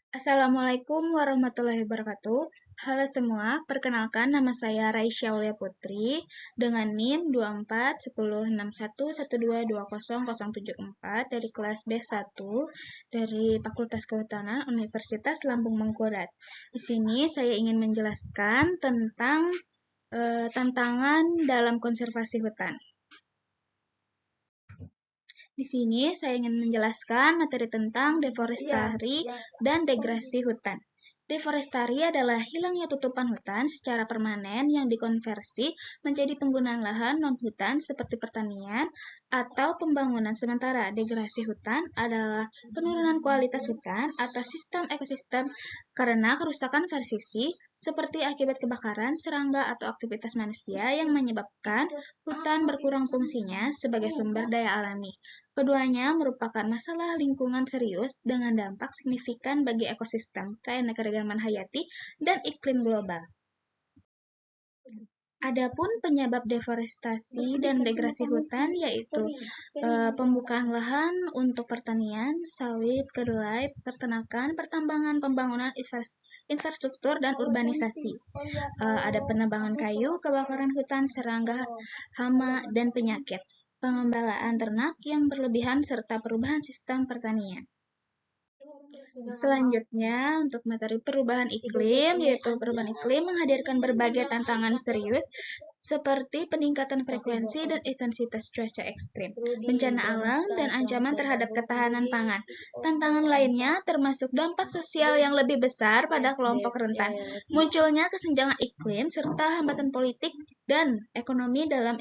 Assalamualaikum warahmatullahi wabarakatuh. Halo semua, perkenalkan nama saya Raisya Aulia Putri dengan NIM 24106112200074 dari kelas B1 dari Fakultas Kehutanan Universitas Lambung Mangkurat. Di sini saya ingin menjelaskan tentang tantangan dalam konservasi hutan. Di sini saya ingin menjelaskan materi tentang deforestasi dan degrasi hutan. Deforestasi adalah hilangnya tutupan hutan secara permanen yang dikonversi menjadi penggunaan lahan non-hutan seperti pertanian atau pembangunan sementara. Degrasi hutan adalah penurunan kualitas hutan atau sistem ekosistem karena kerusakan versisi seperti akibat kebakaran, serangga, atau aktivitas manusia yang menyebabkan hutan berkurang fungsinya sebagai sumber daya alami. Keduanya merupakan masalah lingkungan serius dengan dampak signifikan bagi ekosistem, keanekaragaman hayati, dan iklim global. Adapun penyebab deforestasi dan degrasi hutan yaitu pembukaan lahan untuk pertanian, sawit, kedelai, peternakan, pertambangan, pembangunan infrastruktur, dan urbanisasi. Ada penebangan kayu, kebakaran hutan, serangga, hama, dan penyakit. Pengembalaan ternak yang berlebihan serta perubahan sistem pertanian. Selanjutnya, untuk materi perubahan iklim, yaitu perubahan iklim menghadirkan berbagai tantangan serius seperti peningkatan frekuensi dan intensitas cuaca ekstrim, bencana alam, dan ancaman terhadap ketahanan pangan. Tantangan lainnya termasuk dampak sosial yang lebih besar pada kelompok rentan, munculnya kesenjangan iklim, serta hambatan politik dan ekonomi dalam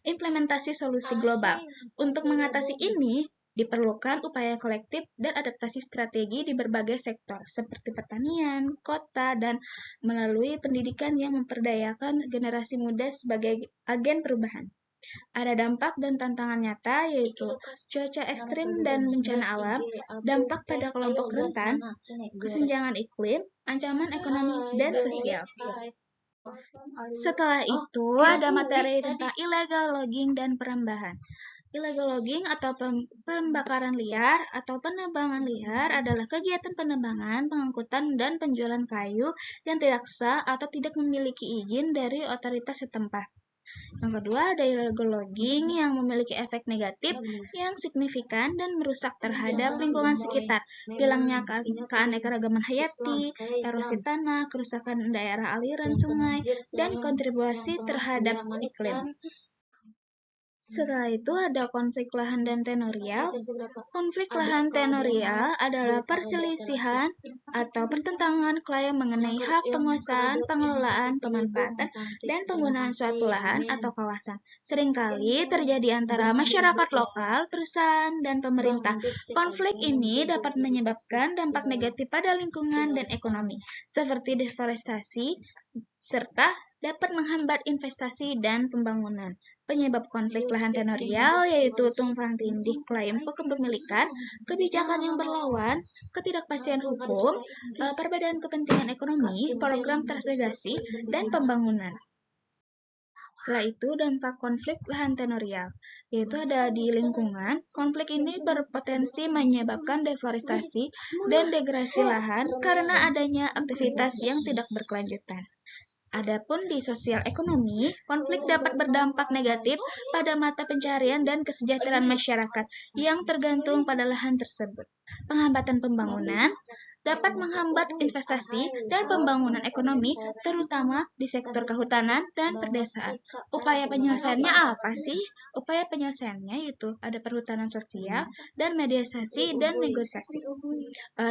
implementasi solusi global. Untuk mengatasi ini, diperlukan upaya kolektif dan adaptasi strategi di berbagai sektor, seperti pertanian, kota, dan melalui pendidikan yang memperdayakan generasi muda sebagai agen perubahan. Ada dampak dan tantangan nyata, yaitu cuaca ekstrim dan bencana alam, dampak pada kelompok rentan, kesenjangan iklim, ancaman ekonomi, dan sosial. Setelah itu, ada materi tentang illegal logging dan perambahan. Illegal logging atau pembakaran liar atau penebangan liar adalah kegiatan penebangan, pengangkutan, dan penjualan kayu yang tidak sah atau tidak memiliki izin dari otoritas setempat. Yang kedua, ada illegal logging yang memiliki efek negatif yang signifikan dan merusak terhadap lingkungan sekitar. Hilangnya keanekaragaman hayati, erosi tanah, kerusakan daerah aliran sungai, dan kontribusi terhadap iklim. Setelah itu ada konflik lahan dan tenurial. Konflik lahan tenurial adalah perselisihan atau pertentangan klaim mengenai hak penguasaan, pengelolaan, pemanfaatan, dan penggunaan suatu lahan atau kawasan. Seringkali terjadi antara masyarakat lokal, perusahaan, dan pemerintah. Konflik ini dapat menyebabkan dampak negatif pada lingkungan dan ekonomi, seperti deforestasi, serta dapat menghambat investasi dan pembangunan. Penyebab konflik lahan tenurial yaitu tumpang tindih klaim kepemilikan, kebijakan yang berlawan, ketidakpastian hukum, perbedaan kepentingan ekonomi, program transmigrasi, dan pembangunan. Setelah itu, dampak konflik lahan tenurial, yaitu ada di lingkungan. Konflik ini berpotensi menyebabkan deforestasi dan degrasi lahan karena adanya aktivitas yang tidak berkelanjutan. Adapun di sosial ekonomi, konflik dapat berdampak negatif pada mata pencaharian dan kesejahteraan masyarakat yang tergantung pada lahan tersebut. Penghambatan pembangunan dapat menghambat investasi dan pembangunan ekonomi, terutama di sektor kehutanan dan perdesaan. Upaya penyelesaiannya apa sih? Upaya penyelesaiannya itu ada perhutanan sosial dan mediasi dan negosiasi.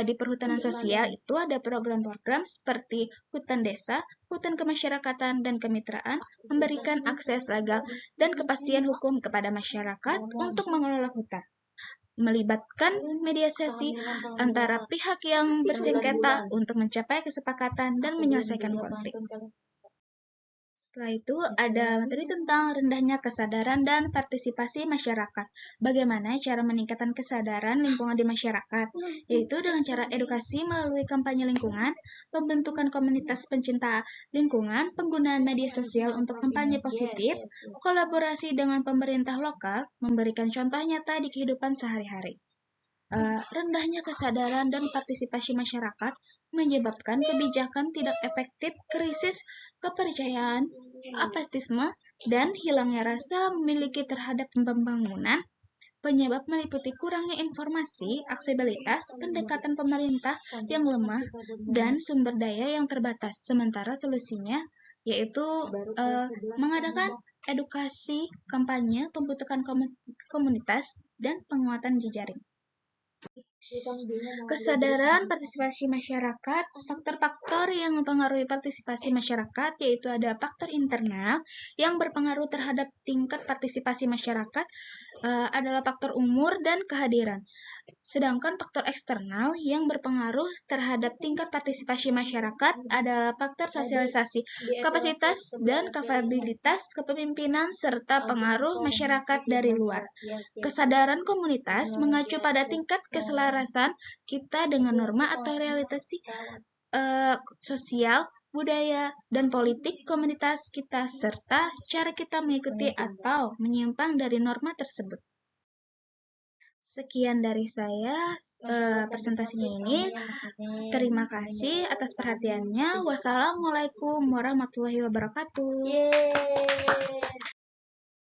Di perhutanan sosial itu ada program-program seperti hutan desa, hutan kemasyarakatan, dan kemitraan, memberikan akses legal dan kepastian hukum kepada masyarakat untuk mengelola hutan, melibatkan mediasi antara pihak yang bersengketa untuk mencapai kesepakatan dan menyelesaikan konflik. Setelah itu ada materi tentang rendahnya kesadaran dan partisipasi masyarakat. Bagaimana cara meningkatkan kesadaran lingkungan di masyarakat? Yaitu dengan cara edukasi melalui kampanye lingkungan, pembentukan komunitas pencinta lingkungan, penggunaan media sosial untuk kampanye positif, kolaborasi dengan pemerintah lokal, memberikan contoh nyata di kehidupan sehari-hari. Rendahnya kesadaran dan partisipasi masyarakat menyebabkan kebijakan tidak efektif, krisis kepercayaan, apatisme, dan hilangnya rasa memiliki terhadap pembangunan. Penyebab meliputi kurangnya informasi, aksesibilitas, pendekatan pemerintah yang lemah, dan sumber daya yang terbatas. Sementara solusinya yaitu mengadakan edukasi, kampanye, pembentukan komunitas, dan penguatan jejaring. Kesadaran partisipasi masyarakat, faktor-faktor yang mempengaruhi partisipasi masyarakat yaitu ada faktor internal yang berpengaruh terhadap tingkat partisipasi masyarakat adalah faktor umur dan kehadiran. Sedangkan faktor eksternal yang berpengaruh terhadap tingkat partisipasi masyarakat adalah faktor sosialisasi, kapasitas dan kapabilitas kepemimpinan serta pengaruh masyarakat dari luar. Kesadaran komunitas mengacu pada tingkat keselarasan kita dengan norma atau realitas sosial, budaya, dan politik komunitas kita, serta cara kita mengikuti atau menyimpang dari norma tersebut. Sekian dari saya presentasinya ini. Terima kasih atas perhatiannya. Wassalamualaikum warahmatullahi wabarakatuh.